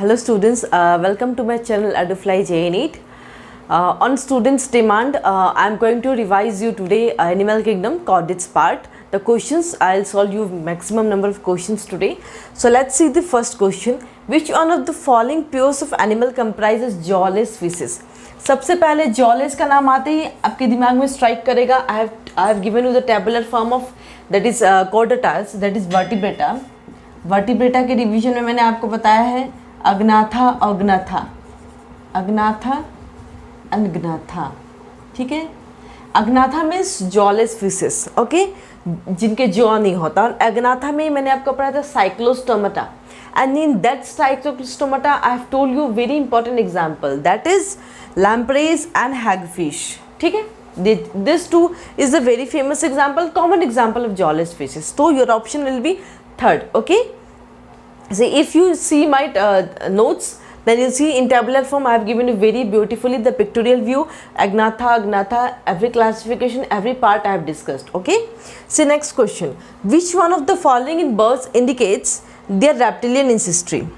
Hello students, welcome to my channel Edufly JN8. On students demand, I am going to revise you today Animal Kingdom Chordates part. The questions, I'll solve you maximum number of questions today. So let's see the first question. Which one of the following pairs of animal comprises jawless species? सबसे पहले jawless का नाम आते ही आपके दिमाग में strike करेगा. I have given you the tabular form of that is chordata, that is vertebrata. Vertebrata के डिवीजन में मैंने आपको बताया है अग्नाथा, अग्नाथा, अग्नाथा, अग्नाथा. ठीक है, अग्नाथा मीन्स जॉलेस फिशेस, ओके, जिनके जॉ नहीं होता. और अग्नाथा में मैंने आपको पढ़ाया था Cyclostomata, and in that cyclostomata I have told you very important example, that is lampreys and hagfish. ठीक है, this two is a very famous example, common example of jawless fishes. So your option will be third. Okay, so if you see my notes, then you'll see in tabular form I have given you very beautifully the pictorial view, agnatha, agnatha, every classification, every part I have discussed. Okay, so next question, which one of the following in birds indicates their reptilian ancestry?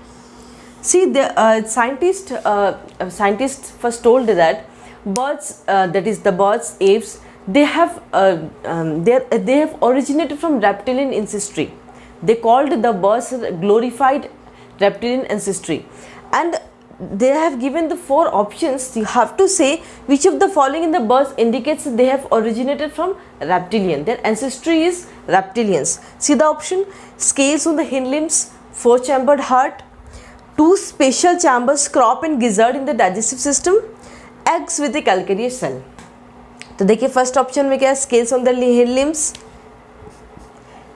See, the scientists first told that birds, that is the birds, apes, they have originated from reptilian ancestry. They called the birds glorified reptilian ancestry, and they have given the four options. You have to say which of the following in the birds indicates they have originated from reptilian, their ancestry is reptilians. See the option: scales on the hind limbs, four-chambered heart, two special chambers, crop and gizzard in the digestive system, eggs with a calcareous cell. तो देखिए first option में क्या है, scales on the hind limbs,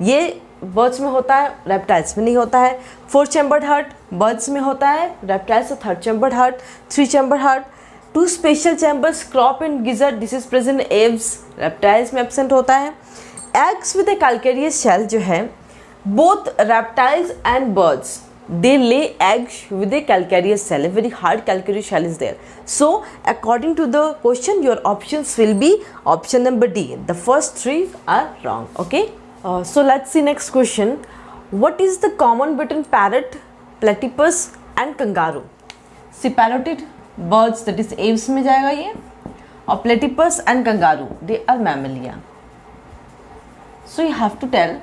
ये birds में होता है, reptiles में नहीं होता है. फोर चैम्बर्ड हार्ट बर्ड्स में होता है, reptiles third chambered heart, three chambered heart, two special chambers, crop and gizzard, this is present aves, reptiles में एब्सेंट होता है. Eggs with a calcareous shell जो है, both reptiles and birds they lay eggs with a calcareous cell, a very hard calcareous shell is there. So according to the question, your options will be option number D. The first three are wrong. Okay, so let's see next question. What is the common between parrot, platypus and kangaroo? See, parrotid birds, that is aves में जाएगा ये, और platypus and kangaroo, they are mammalia. So you have to tell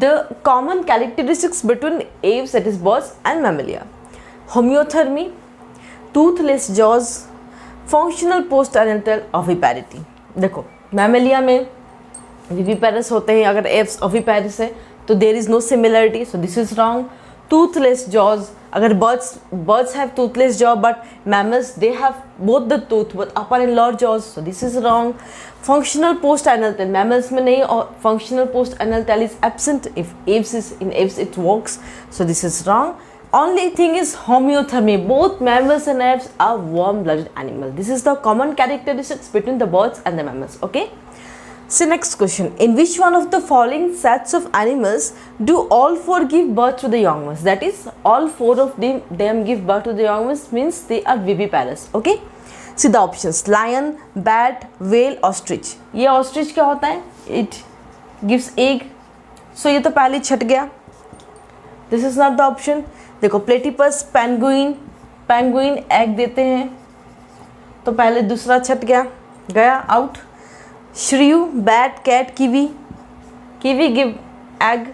the common characteristics between aves, that is birds, and mammalia. Homeothermy, toothless jaws, functional postnatal oviparity. देखो mammalia में viviparous होते हैं, अगर aves oviparous है तो there is no similarity, so this is wrong. Toothless jaws, अगर birds have toothless jaw, but mammals they have both the tooth, both upper and lower jaws, so this is wrong. Functional post-anal tail, mammals में नहीं, और functional post-anal tail is absent. If aves is in aves it works, so this is wrong. Only thing is homeothermy, both mammals and aves are warm-blooded animal. This is the common characteristics between the birds and the mammals. Okay. So next question, in which one of the following sets of animals do all four give birth to the young ones? That is, all four of them give birth to the young ones, means they are viviparous. Okay, see the options: lion, bat, whale, ostrich. ये ostrich क्या होता है? It gives egg. So ये तो पहले छट गया. This is not the option. देखो platypus, penguin egg देते हैं, तो पहले दूसरा छट गया out. Shrew, bat, cat, kiwi give egg,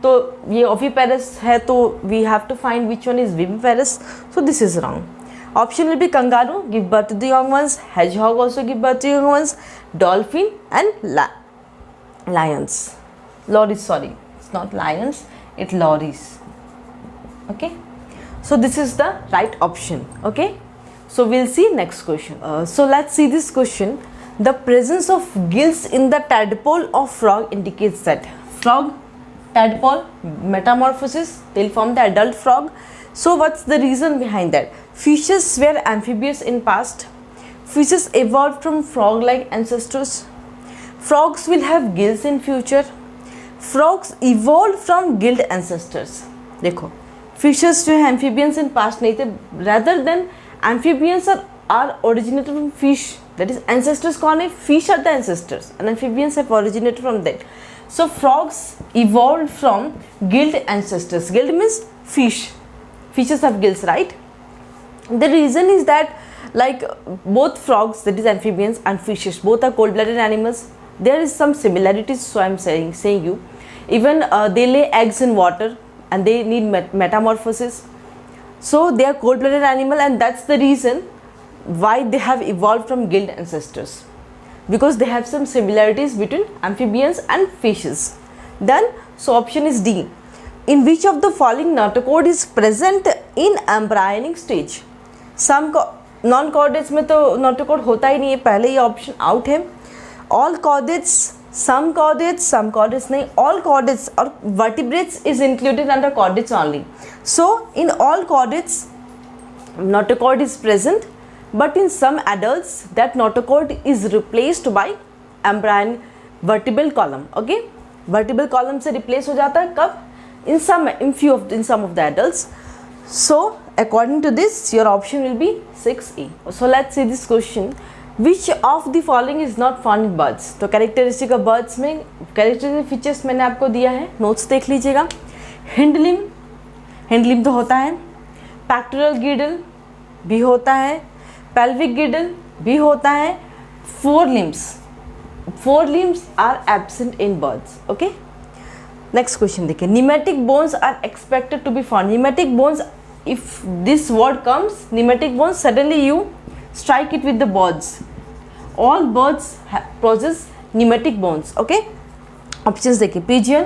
तो ये oviparous है, तो we have to find which one is viviparous, so this is wrong. Option will be kangaroo give birth to the young ones, hedgehog also give birth to young ones, dolphin and lions. Lories, sorry, it's not lions, it's lories. Okay, so this is the right option. Okay, so we'll see next question. So let's see this question. The presence of gills in the tadpole of frog indicates that tadpole metamorphosis, they'll form the adult frog. So what's the reason behind that? Fishes were amphibious in past. Fishes evolved from frog-like ancestors. Frogs will have gills in future. Frogs evolved from gilled ancestors. देखो fishes जो है amphibians in past नहीं थे, rather than amphibians are originated from fish. That is, ancestors कौन है? Fish are the ancestors, and amphibians have originated from that. So frogs evolved from gilled ancestors. Gilled means fish. fishes have gills, right? The reason is that like both frogs, that is amphibians, and fishes, both are cold-blooded animals. There is some similarities, so I'm saying you. Even they lay eggs in water and they need metamorphosis. So they are cold-blooded animal, and that's the reason why they have evolved from gilled ancestors, because they have some similarities between amphibians and fishes. Then, so option is D. In which of the following notochord is present in embryonic stage? Some non chordates में तो notochord होता ही नहीं है, पहले ये option out है. All chordates, सम chordates नहीं, all chordates और vertebrates is included under chordates only. So in all chordates notochord is present, but in some adults that notochord is replaced by embryonic vertebral column. Okay, vertebral column से replace हो जाता है कब? In some of the adults. So according to this, your option will be 6E. So let's see this question. Which of the following is not found in birds? तो characteristic of birds में characteristic features मैंने आपको दिया है, notes देख लीजिएगा. Hind limb तो होता है, पैक्टोरल गिडल भी होता है, पेल्विक गिडल भी होता है, fore limbs are absent in birds. Okay, next question देखिए. Pneumatic bones are expected to be found. Pneumatic bones, if this word comes, pneumatic bones, suddenly you strike it with the birds. All birds possess pneumatic bones. Okay, options देखिए. pigeon,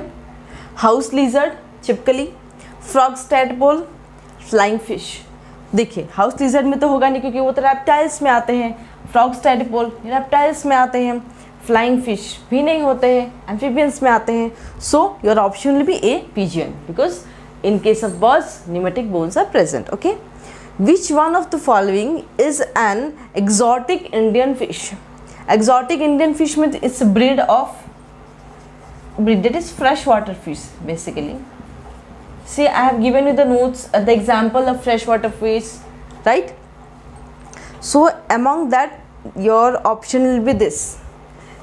house lizard, chipkali, frog, tadpole, flying fish. देखिए house lizard में तो होगा नहीं क्योंकि वो तो reptiles में आते हैं. frogs, tadpole reptiles में आते हैं. flying fish भी नहीं होते हैं, amphibians में आते हैं. So your option will be A, pigeon, because in case of birds, pneumatic bones are present. Okay, which one of the following is an exotic Indian fish? Exotic Indian fish means it's a breed that is freshwater fish basically. See, I have given you the notes, the example of freshwater fish, right? So among that, your option will be this,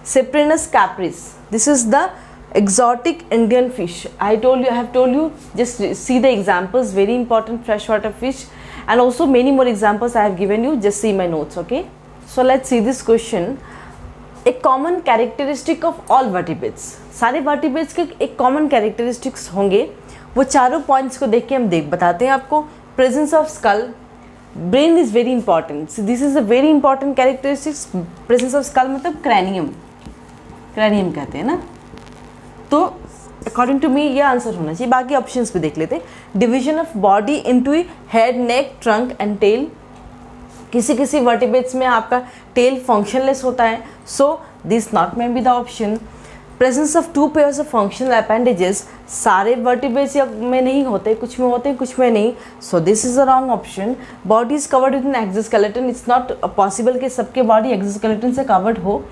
Cyprinus capris. This is the exotic Indian fish. I have told you, just see the examples, very important freshwater fish, and also many more examples I have given you. Just see my notes. Okay, so let's see this question. A common characteristic of all vertebrates. सारे vertebrates के एक common characteristics होंगे, वो चारों points को देख के हम बताते हैं आपको. Presence of skull, brain is very important. So this is a very important characteristics. Presence of skull मतलब cranium कहते हैं ना. तो अकॉर्डिंग टू मी ये आंसर होना चाहिए. बाकी ऑप्शंस भी देख लेते हैं. Division of body into head, neck, trunk and tail. किसी वर्टिब्रेट्स में आपका टेल फंक्शनलेस होता है, so this not may be the option. Presence of 2 pairs of functional appendages, सारे वर्टिब्रेट्स में नहीं होते, कुछ में होते हैं कुछ में नहीं, so this is a wrong option. Body is covered with an exoskeleton. It's not possible कि सबके बॉडी एक्सोस्केलेटन से कवर्ड हो.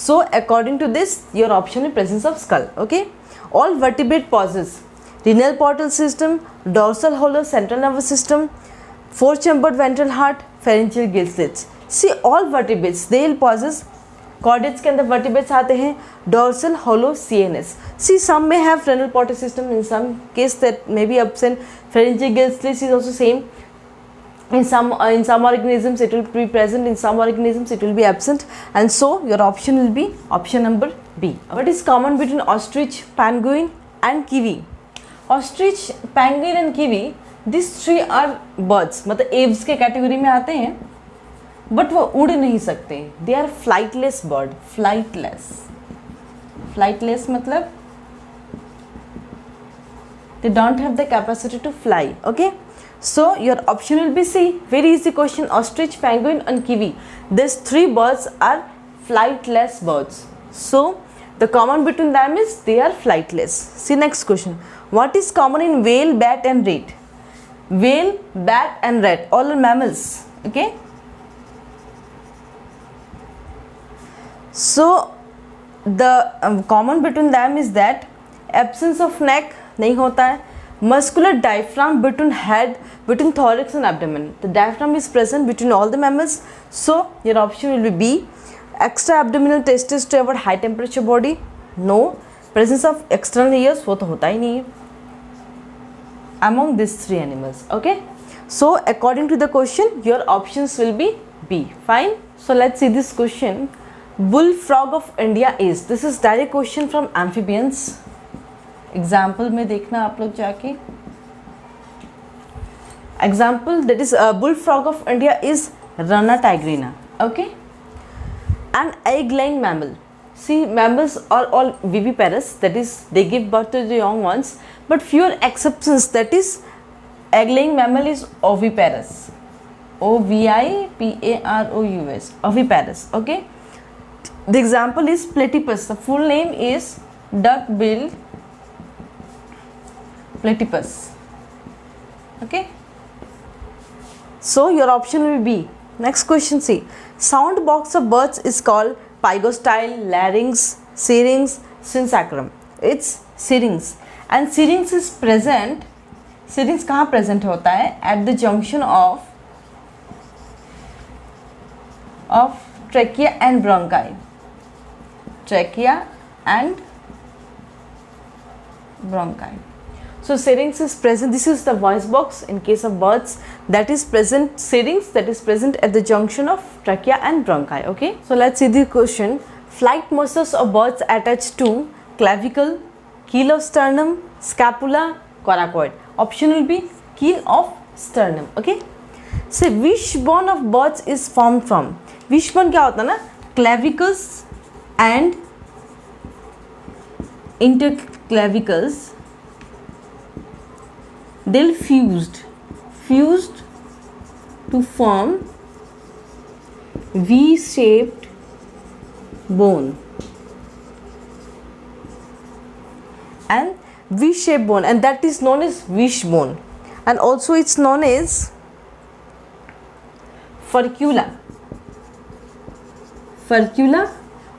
So according to this, your option is presence of skull. Okay, all vertebrate possess renal portal system, dorsal hollow central nervous system, 4-chambered ventral heart, pharyngeal gill slits. See, all vertebrates they will possess. Chordates के अंदर vertebrates आते हैं, dorsal hollow CNS. See, some may have renal portal system, in some case that may be absent. Pharyngeal gill slits is also same. In some organisms it will be present, in some organisms it will be absent, and so your option will be option number B. What is common between ostrich, penguin and kiwi? Ostrich, penguin and kiwi, these three are birds, मतलब aves के category में आते हैं, but वो उड़ नहीं सकते. They are flightless bird. Flightless मतलब they don't have the capacity to fly. Okay, so your option will be C. Very easy question. Ostrich, penguin and kiwi, these three birds are flightless birds. So the common between them is they are flightless. See next question. What is common in whale, bat and rat? Whale, bat and rat, all are mammals. Okay, so the common between them is that absence of neck नहीं होता है. Muscular diaphragm between thorax and abdomen. The diaphragm is present between all the mammals. So your option will be B. Extra abdominal testes to avoid high temperature body. No. Presence of external ears, वो तो होता ही नहीं है among these three animals. Okay. So according to the question, your options will be B. Fine. So let's see this question. Bullfrog of India is. This is direct question from amphibians. Example में देखना आप लोग जाके. Example, that is bullfrog of India is Rana tigrina. Okay. An egg-laying mammal. See, mammals are all viviparous, that is they give birth to the young ones, but fewer exceptions, that is egg-laying mammal is oviparous. Oviparous. Oviparous. Okay. The example is platypus. The full name is duck-billed platypus. Okay. So your option will be B. Next question, see. Sound box of birds is called pygostyle, larynx, syrinx, synsacrum. It's syrinx. And syrinx is present. Syrinx कहाँ present होता है? At the junction of trachea and bronchi. Trachea and bronchi. So syrinx is present. This is the voice box in case of birds, that is present. Syrinx that is present at the junction of trachea and bronchi. Okay. So let's see the question. Flight muscles of birds attached to clavicle, keel of sternum, scapula, coracoid. Option will be keel of sternum. Okay. So wishbone of birds is formed from. Wishbone क्या होता है ना? Clavicles and interclavicles. They'll fused to form V-shaped bone and V-shaped bone, and that is known as wishbone, and also it's known as furcula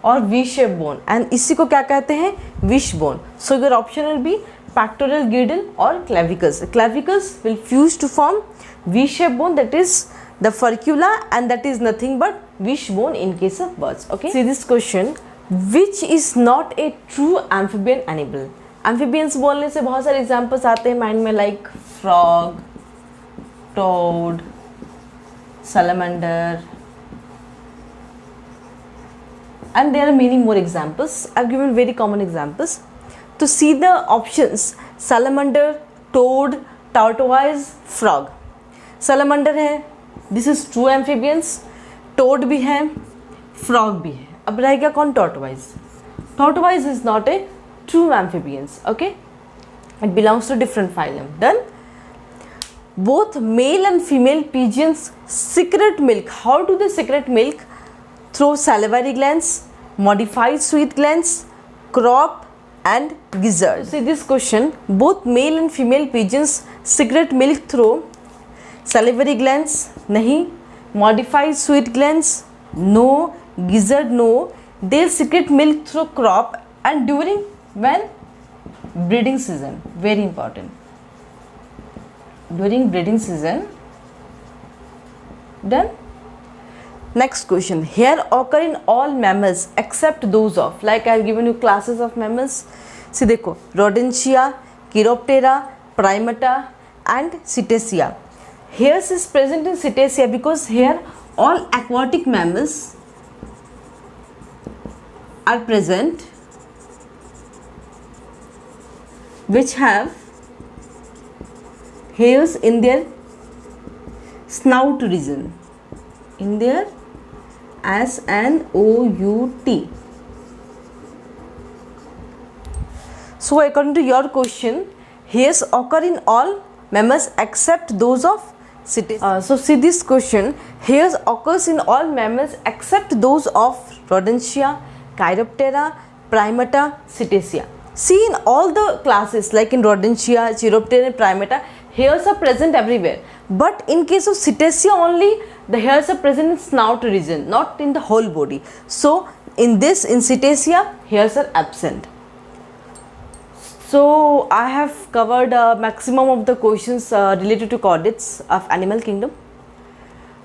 or V-shaped bone, and इसी को क्या कहते हैं? Wishbone. So your option will be pectoral girdle or clavicles. Clavicles will fuse to form V-shaped bone, that is the furcula, and that is nothing but wishbone in case of birds. Okay. See this question. Which is not a true amphibian animal? Amphibians बोलने से बहुत सारे examples आते हैं mind में, like frog, toad, salamander, and there are many more examples. I've given very common examples. To see the options, salamander, toad, tortoise, frog. Salamander है, this is true amphibians. Toad भी है, frog भी है. अब रहेगा कौन? Tortoise. Tortoise is not a true amphibians. Okay, it belongs to different phylum. Done. Both male and female pigeons secrete milk. How do they secrete milk? Through salivary glands, modified sweet glands, crop, and gizzard. See this question. Both male and female pigeons secrete milk through salivary glands. Nahi. Modified sweet glands. No. Gizzard. No. They secrete milk through crop, and during when? Breeding season. Very important. During breeding season. Done. Next question. Hair occur in all mammals except those of, like I have given you classes of mammals. See देखो, Rodentia, Chiroptera, Primata and Cetacea. Hairs is present in Cetacea because here all aquatic mammals are present which have hairs in their snout region, in their SNOUT. So according to your question, hairs occur in all mammals except those of Cetacea. So see this question. Hairs occurs in all mammals except those of Rodentia, Chiroptera, Primata, Cetacea. See, in all the classes like in Rodentia, Chiroptera and Primata, hairs are present everywhere. But in case of Cetacea only, the hairs are present in snout region, not in the whole body. So in Cetacea, hairs are absent. So I have covered maximum of the questions related to chordates of animal kingdom.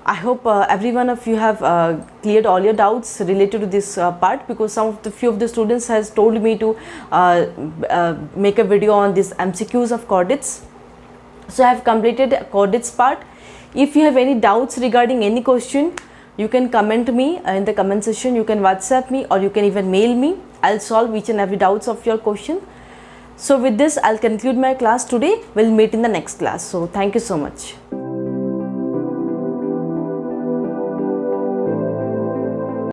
I hope every one of you have cleared all your doubts related to this part, because few of the students has told me to make a video on this MCQs of chordates. So I have completed chordates part. If you have any doubts regarding any question, you can comment me in the comment section, you can WhatsApp me, or you can even mail me. I'll solve each and every doubts of your question. So with this, I'll conclude my class today. We'll meet in the next class. So thank you so much.